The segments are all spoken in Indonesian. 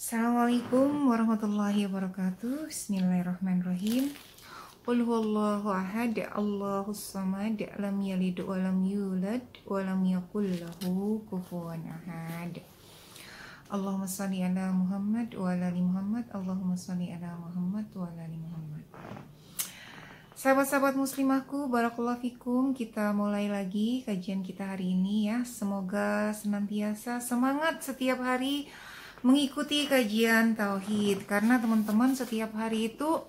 Assalamualaikum warahmatullahi wabarakatuh. Bismillahirrahmanirrahim. Qul huwallahu ahad, Allahus samad, lam yalid wa lam yulad wa lam yakul lahu kufuwan ahad. Allahumma shalli ala Muhammad wa ala ali Muhammad. Allahumma shalli ala Muhammad wa ala ali Muhammad. Sahabat-sahabat muslimahku, barakallahu fikum. Kita mulai lagi kajian kita hari ini ya. Semoga senantiasa semangat setiap hari mengikuti kajian tauhid, karena teman-teman setiap hari itu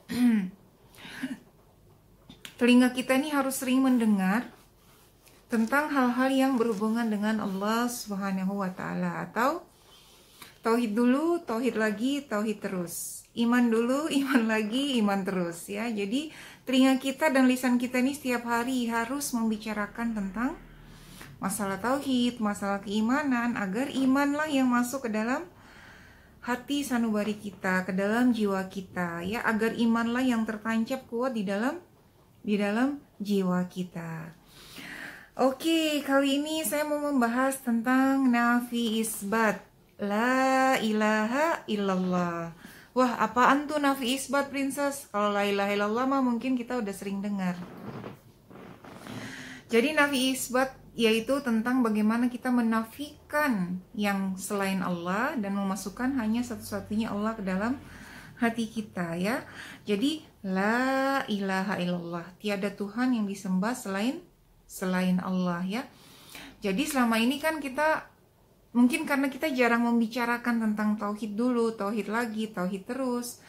telinga kita ini harus sering mendengar tentang hal-hal yang berhubungan dengan Allah Subhanahu wa taala, atau tauhid dulu, tauhid lagi, tauhid terus. Iman dulu, iman lagi, iman terus ya. Jadi telinga kita dan lisan kita ini setiap hari harus membicarakan tentang masalah tauhid, masalah keimanan, agar imanlah yang masuk ke dalam hati sanubari kita, ke dalam jiwa kita ya, agar imanlah yang tertancap kuat di dalam jiwa kita. Oke, kali ini saya mau membahas tentang nafi isbat, la ilaha illallah. Wah, apaan tuh nafi isbat, princess? Kalau la ilaha illallah mah mungkin kita udah sering dengar. Jadi nafi isbat yaitu tentang bagaimana kita menafikan yang selain Allah dan memasukkan hanya satu-satunya Allah ke dalam hati kita ya. Jadi la ilaha illallah, tiada Tuhan yang disembah selain Allah ya. Jadi selama ini kan kita mungkin karena kita jarang membicarakan tentang tauhid dulu, tauhid lagi, tauhid terus,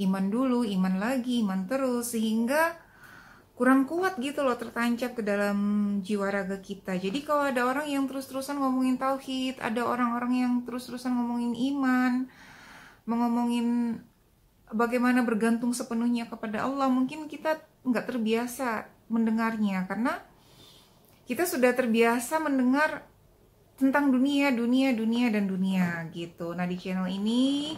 iman dulu, iman lagi, iman terus, sehingga kurang kuat gitu loh tertancap ke dalam jiwa raga kita. Jadi kalau ada orang yang terus-terusan ngomongin tauhid, ada orang-orang yang terus-terusan ngomongin iman, ngomongin bagaimana bergantung sepenuhnya kepada Allah, mungkin kita nggak terbiasa mendengarnya karena kita sudah terbiasa mendengar tentang dunia gitu. Nah, di channel ini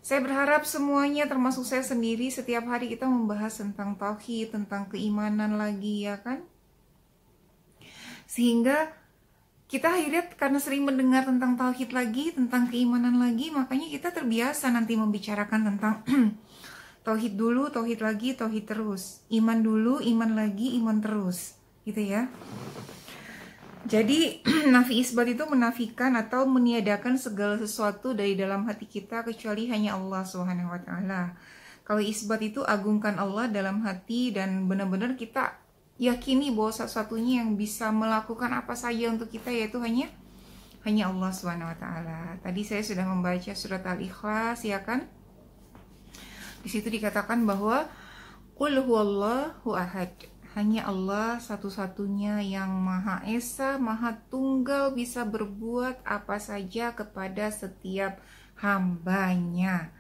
saya berharap semuanya, termasuk saya sendiri, setiap hari kita membahas tentang tauhid, tentang keimanan lagi ya kan. Sehingga kita akhirnya karena sering mendengar tentang tauhid lagi, tentang keimanan lagi, makanya kita terbiasa nanti membicarakan tentang tauhid dulu, tauhid lagi, tauhid terus. Iman dulu, iman lagi, iman terus. Gitu ya. Jadi nafi isbat itu menafikan atau meniadakan segala sesuatu dari dalam hati kita kecuali hanya Allah Subhanahu wa taala. Kalau isbat itu agungkan Allah dalam hati dan benar-benar kita yakini bahwa satu-satunya yang bisa melakukan apa saja untuk kita yaitu hanya Allah Subhanahu wa taala. Tadi saya sudah membaca surat Al-Ikhlas ya kan? Di situ dikatakan bahwa qul huwallahu ahad. Hanya Allah satu-satunya yang Maha Esa, Maha Tunggal, bisa berbuat apa saja kepada setiap hambanya.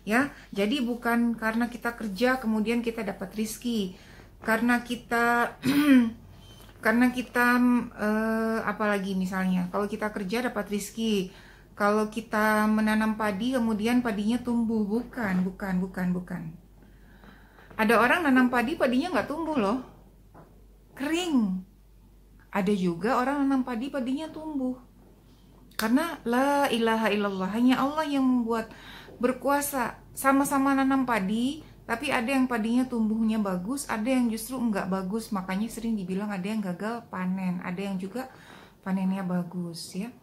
Ya, jadi bukan karena kita kerja kemudian kita dapat rizki, karena kita apalagi misalnya kalau kita kerja dapat rizki, kalau kita menanam padi kemudian padinya tumbuh, bukan. Ada orang nanam padi, padinya nggak tumbuh loh, kering. Ada juga orang nanam padi, padinya tumbuh. Karena la ilaha illallah, hanya Allah yang membuat, berkuasa. Sama-sama nanam padi, tapi ada yang padinya tumbuhnya bagus, ada yang justru enggak bagus. Makanya sering dibilang ada yang gagal panen, ada yang juga panennya bagus ya.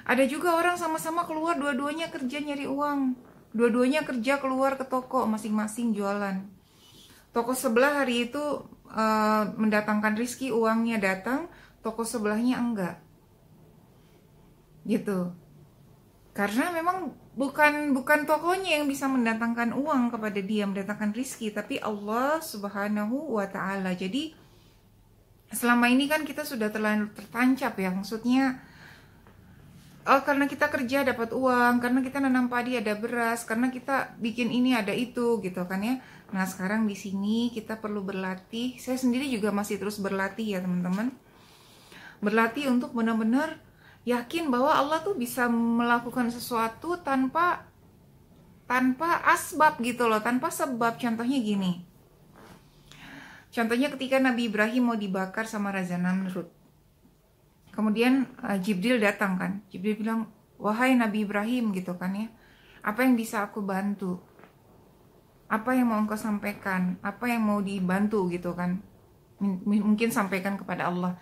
Ada juga orang sama-sama keluar, dua-duanya kerja nyari uang, dua-duanya kerja keluar ke toko masing-masing jualan. Toko sebelah hari itu mendatangkan rizki, uangnya datang, toko sebelahnya enggak gitu. Karena memang bukan tokonya yang bisa mendatangkan uang kepada dia, mendatangkan rizki, tapi Allah Subhanahu wa ta'ala. Jadi selama ini kan kita sudah terlalu tertancap ya, maksudnya karena kita kerja dapat uang, karena kita nanam padi ada beras, karena kita bikin ini ada itu gitu kan ya. Nah, sekarang di sini kita perlu berlatih. Saya sendiri juga masih terus berlatih ya, teman-teman. Berlatih untuk benar-benar yakin bahwa Allah tuh bisa melakukan sesuatu tanpa asbab gitu loh, tanpa sebab. Contohnya gini. Contohnya ketika Nabi Ibrahim mau dibakar sama Raja Namrud. Kemudian Jibril datang kan. Jibril bilang, "Wahai Nabi Ibrahim," gitu kan ya. Apa yang bisa aku bantu? Apa yang mau engkau sampaikan? Apa yang mau dibantu gitu kan? Mungkin sampaikan kepada Allah.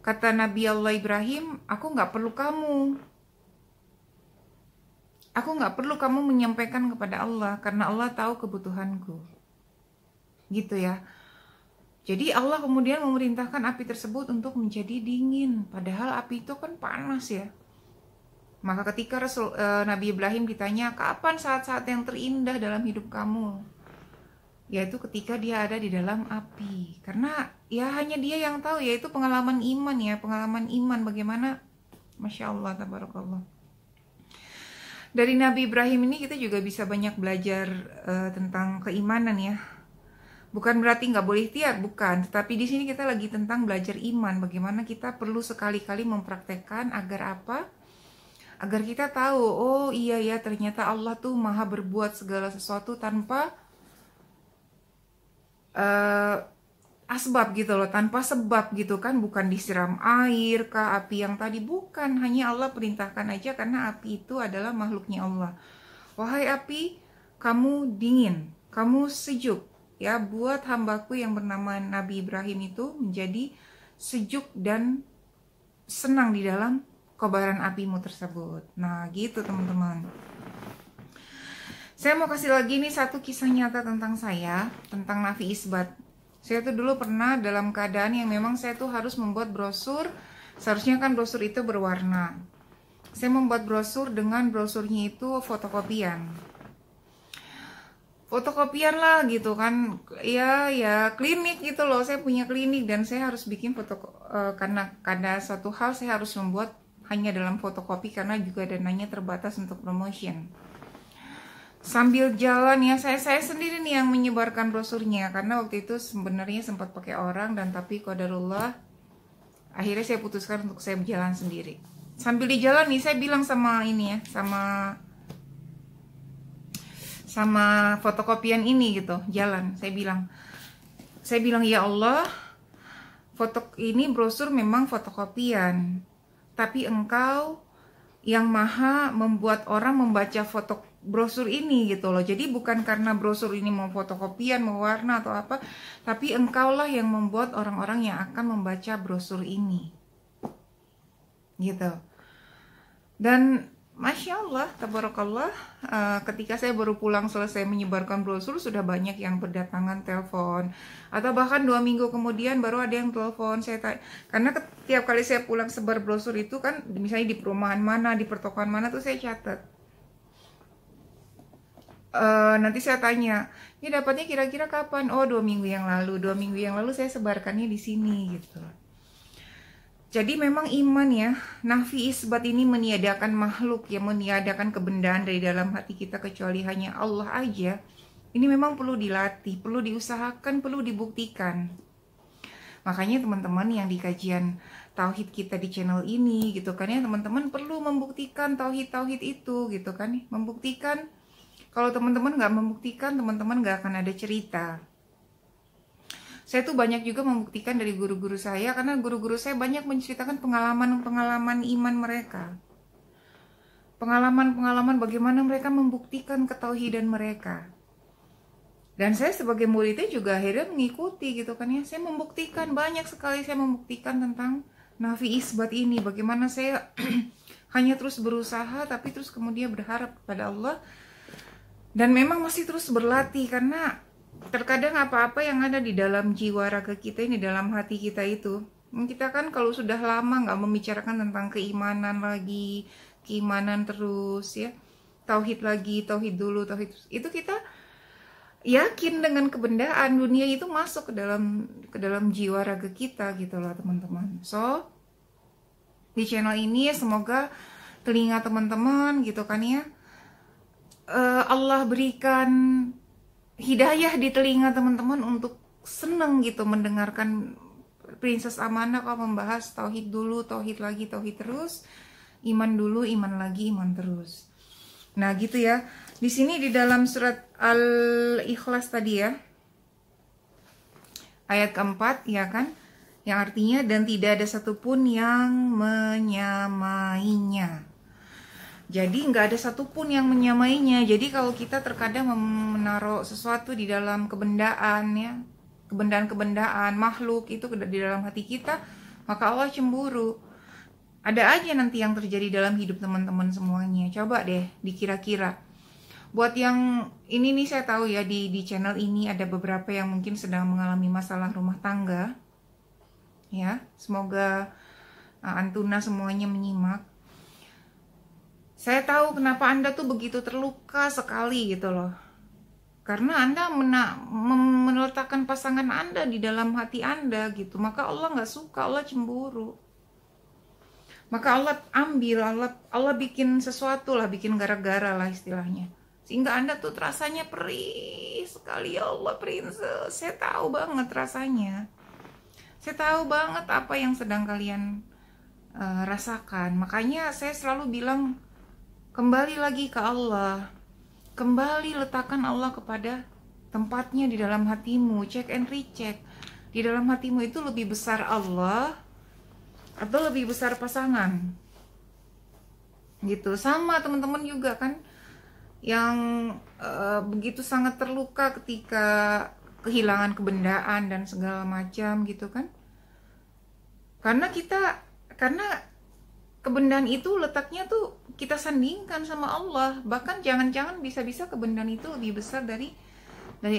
Kata Nabi Allah Ibrahim, aku nggak perlu kamu. Aku nggak perlu kamu menyampaikan kepada Allah karena Allah tahu kebutuhanku. Gitu ya. Jadi Allah kemudian memerintahkan api tersebut untuk menjadi dingin. Padahal api itu kan panas ya. Maka ketika Nabi Ibrahim ditanya, kapan saat-saat yang terindah dalam hidup kamu? Yaitu ketika dia ada di dalam api. Karena ya hanya dia yang tahu, yaitu pengalaman iman ya. Pengalaman iman bagaimana, Masya Allah, tabarakallah. Dari Nabi Ibrahim ini kita juga bisa banyak belajar tentang keimanan ya. Bukan berarti nggak boleh ikhtiar, bukan. Tetapi di sini kita lagi tentang belajar iman. Bagaimana kita perlu sekali-kali mempraktekkan agar apa? Agar kita tahu, oh iya ya ternyata Allah tuh maha berbuat segala sesuatu tanpa asbab gitu loh, tanpa sebab gitu kan, bukan disiram air kah api yang tadi, bukan, hanya Allah perintahkan aja karena api itu adalah makhluknya Allah. Wahai api, kamu dingin, kamu sejuk ya, buat hambaku yang bernama Nabi Ibrahim itu menjadi sejuk dan senang di dalam kobaran apimu tersebut. Nah gitu teman-teman. Saya mau kasih lagi nih satu kisah nyata tentang saya, tentang nafi isbat. Saya tuh dulu pernah dalam keadaan yang memang saya tuh harus membuat brosur. Seharusnya kan brosur itu berwarna. Saya membuat brosur dengan brosurnya itu fotokopian. Fotokopian lah gitu kan. Ya klinik gitu loh. Saya punya klinik dan saya harus bikin karena suatu hal saya harus membuat hanya dalam fotokopi karena juga dananya terbatas untuk promotion. Sambil jalan ya, saya sendiri nih yang menyebarkan brosurnya karena waktu itu sebenarnya sempat pakai orang dan tapi qadarullah akhirnya saya putuskan untuk saya berjalan sendiri. Sambil di jalan nih saya bilang sama ini ya, sama fotokopian ini gitu, jalan. Saya bilang ya Allah, ini brosur memang fotokopian. Tapi engkau yang maha membuat orang membaca foto brosur ini gitu loh. Jadi bukan karena brosur ini mau fotokopian, mau warna atau apa, tapi engkaulah yang membuat orang-orang yang akan membaca brosur ini. Gitu. Dan Masya Allah, tabarakallah, ketika saya baru pulang selesai menyebarkan brosur, sudah banyak yang berdatangan telepon. Atau bahkan 2 minggu kemudian baru ada yang telepon. Karena tiap kali saya pulang sebar brosur itu kan, misalnya di perumahan mana, di pertokoan mana tuh saya catat. Nanti saya tanya, ini dapatnya kira-kira kapan? Oh 2 minggu yang lalu. 2 minggu yang lalu saya sebarkannya di sini gitu. Jadi memang iman ya, nafi isbat ini meniadakan makhluk, yang meniadakan kebendaan dari dalam hati kita kecuali hanya Allah aja. Ini memang perlu dilatih, perlu diusahakan, perlu dibuktikan. Makanya teman-teman yang di kajian tauhid kita di channel ini gitu kan ya, teman-teman perlu membuktikan tauhid-tauhid itu gitu kan. Membuktikan, kalau teman-teman nggak membuktikan, teman-teman nggak akan ada cerita. Saya tuh banyak juga membuktikan dari guru-guru saya, karena guru-guru saya banyak menceritakan pengalaman-pengalaman iman mereka. Pengalaman-pengalaman bagaimana mereka membuktikan ketauhidan mereka. Dan saya sebagai muridnya juga akhirnya mengikuti gitu kan ya. Saya membuktikan, banyak sekali saya membuktikan tentang nafi isbat ini. Bagaimana saya hanya terus berusaha, tapi terus kemudian berharap kepada Allah. Dan memang masih terus berlatih, karena terkadang apa-apa yang ada di dalam jiwa raga kita ini, dalam hati kita itu, kita kan kalau sudah lama nggak membicarakan tentang keimanan lagi, keimanan terus ya, tauhid lagi, tauhid dulu, tauhid itu, kita yakin dengan kebendaan dunia itu masuk ke dalam jiwa raga kita gitu loh teman-teman. So di channel ini semoga telinga teman-teman gitu kan ya, Allah berikan hidayah di telinga teman-teman untuk seneng gitu mendengarkan Princess Amanah kalau membahas tauhid dulu, tauhid lagi, tauhid terus, iman dulu, iman lagi, iman terus. Nah gitu ya. Di sini di dalam surat Al-Ikhlas tadi ya, ayat keempat ya kan, yang artinya dan tidak ada satupun yang menyamainya. Jadi nggak ada satupun yang menyamainya. Jadi kalau kita terkadang menaruh sesuatu di dalam kebendaan ya, kebendaan-kebendaan makhluk itu di dalam hati kita, maka Allah cemburu. Ada aja nanti yang terjadi dalam hidup teman-teman semuanya. Coba deh dikira-kira. Buat yang ini nih, saya tahu ya di channel ini ada beberapa yang mungkin sedang mengalami masalah rumah tangga. Ya, semoga Antuna semuanya menyimak. Saya tahu kenapa Anda tuh begitu terluka sekali gitu loh. Karena Anda meletakkan pasangan Anda di dalam hati Anda gitu. Maka Allah nggak suka, Allah cemburu. Maka Allah ambil, Allah bikin sesuatu lah, bikin gara-gara lah istilahnya. Sehingga Anda tuh rasanya perih sekali, ya Allah princess. Saya tahu banget rasanya. Saya tahu banget apa yang sedang kalian rasakan. Makanya saya selalu bilang, kembali lagi ke Allah. Kembali letakkan Allah kepada tempatnya di dalam hatimu. Check and recheck. Di dalam hatimu itu lebih besar Allah atau lebih besar pasangan? Gitu. Sama teman-teman juga kan yang begitu sangat terluka ketika kehilangan kebendaan dan segala macam gitu kan. Karena kebendaan itu letaknya tuh kita sandingkan sama Allah. Bahkan jangan-jangan bisa-bisa kebendaan itu lebih besar dari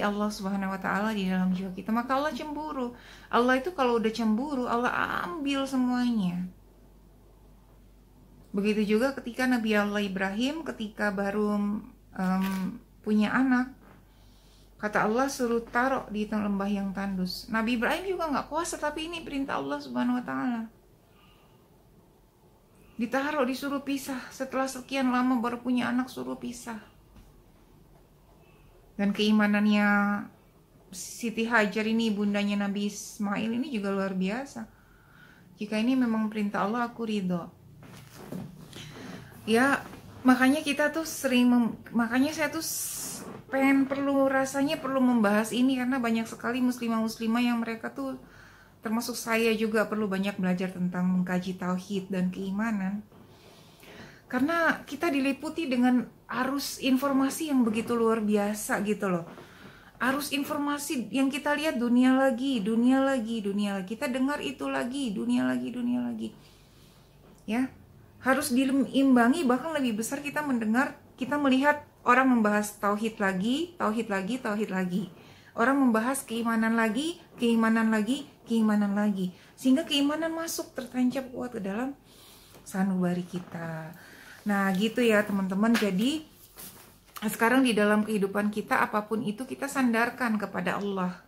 Allah Subhanahu wa taala di dalam jiwa kita. Maka Allah cemburu. Allah itu kalau udah cemburu, Allah ambil semuanya. Begitu juga ketika Nabi Allah Ibrahim ketika baru punya anak, kata Allah suruh taruh di lembah yang tandus. Nabi Ibrahim juga nggak kuasa, tapi ini perintah Allah Subhanahu wa taala. Ditaruh, disuruh pisah. Setelah sekian lama baru punya anak, suruh pisah. Dan keimanannya Siti Hajar ini, bundanya Nabi Ismail ini juga luar biasa. Jika ini memang perintah Allah, aku ridho. Ya, makanya kita tuh makanya saya tuh rasanya perlu membahas ini, karena banyak sekali muslimah-muslimah yang mereka tuh, termasuk saya juga, perlu banyak belajar tentang mengkaji tauhid dan keimanan. Karena kita diliputi dengan arus informasi yang begitu luar biasa gitu loh. Arus informasi yang kita lihat, dunia lagi. Kita dengar itu lagi, dunia lagi. Ya, harus diimbangi, bahkan lebih besar kita melihat orang membahas tauhid lagi. Orang membahas keimanan lagi. Sehingga keimanan masuk, tertancap kuat ke dalam sanubari kita. Nah gitu ya teman-teman. Jadi sekarang di dalam kehidupan kita, apapun itu kita sandarkan kepada Allah.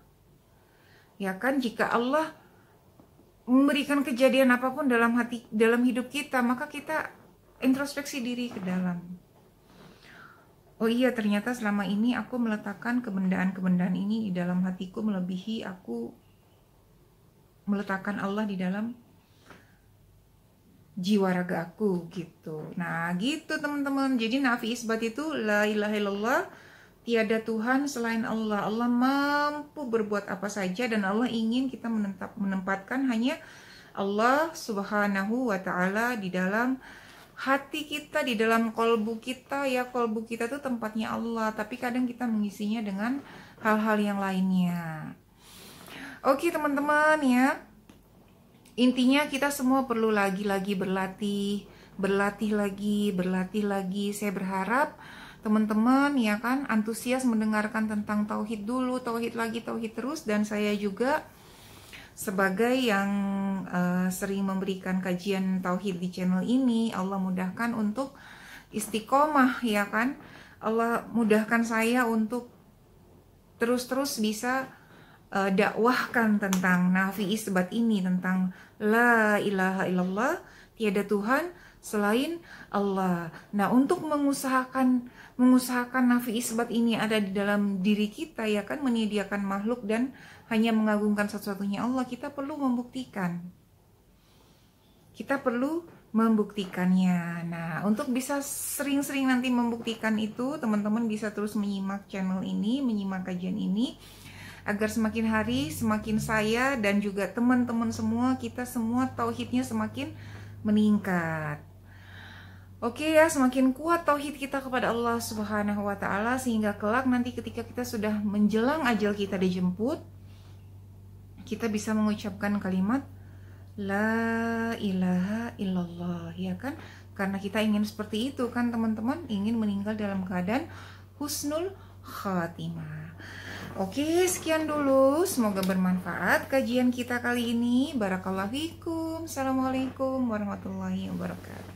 Ya kan, jika Allah memberikan kejadian apapun dalam hidup kita, maka kita introspeksi diri ke dalam. Oh iya, ternyata selama ini aku meletakkan kebendaan-kebendaan ini di dalam hatiku, melebihi aku meletakkan Allah di dalam jiwa raga aku gitu. Nah gitu teman-teman. Jadi nafi isbat itu la ilaha illallah, tiada Tuhan selain Allah. Allah mampu berbuat apa saja, dan Allah ingin kita menempatkan hanya Allah Subhanahu wa ta'ala di dalam hati kita, di dalam kolbu kita. Ya, kolbu kita tuh tempatnya Allah, tapi kadang kita mengisinya dengan hal-hal yang lainnya. Oke teman-teman ya, intinya kita semua perlu lagi-lagi berlatih lagi. Saya berharap teman-teman ya kan antusias mendengarkan tentang tauhid dulu, tauhid lagi, tauhid terus. Dan saya juga sebagai yang sering memberikan kajian tauhid di channel ini, Allah mudahkan untuk istiqomah ya kan. Allah mudahkan saya untuk terus-terus bisa dakwahkan tentang nafi isbat ini, tentang la ilaha illallah, tiada Tuhan selain Allah. Nah, untuk mengusahakan nafi isbat ini ada di dalam diri kita ya kan, menyediakan makhluk dan hanya mengagungkan satu-satunya Allah, kita perlu membuktikan. Kita perlu membuktikannya. Nah, untuk bisa sering-sering nanti membuktikan itu, teman-teman bisa terus menyimak channel ini, menyimak kajian ini, agar semakin hari semakin saya dan juga teman-teman semua, kita semua tauhidnya semakin meningkat. Oke ya, semakin kuat tauhid kita kepada Allah Subhanahu wa taala sehingga kelak nanti ketika kita sudah menjelang ajal kita dijemput, kita bisa mengucapkan kalimat la ilaha illallah, ya kan? Karena kita ingin seperti itu kan teman-teman, ingin meninggal dalam keadaan husnul khatimah. Oke, sekian dulu, semoga bermanfaat kajian kita kali ini. Barakallahu fikum. Assalamualaikum warahmatullahi wabarakatuh.